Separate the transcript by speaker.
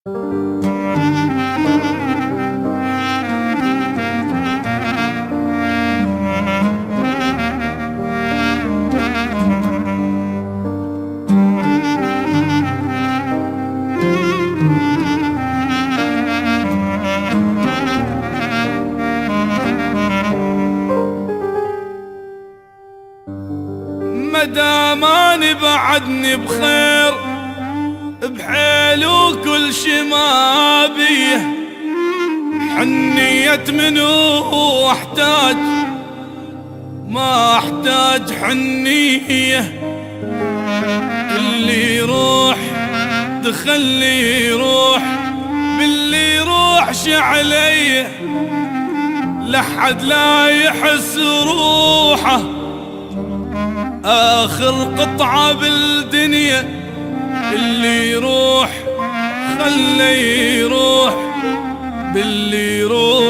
Speaker 1: مدام اني بعدني بخير بحيل وكل شي ما بيه، حنية منو احتاج؟ ما احتاج حنية. اللي يروح دخلي يروح، باللي يروحش عليه لحد لا يحس روحه. آخر قطعة بالدنيا اللي يروح خليه يروح، باللي يروح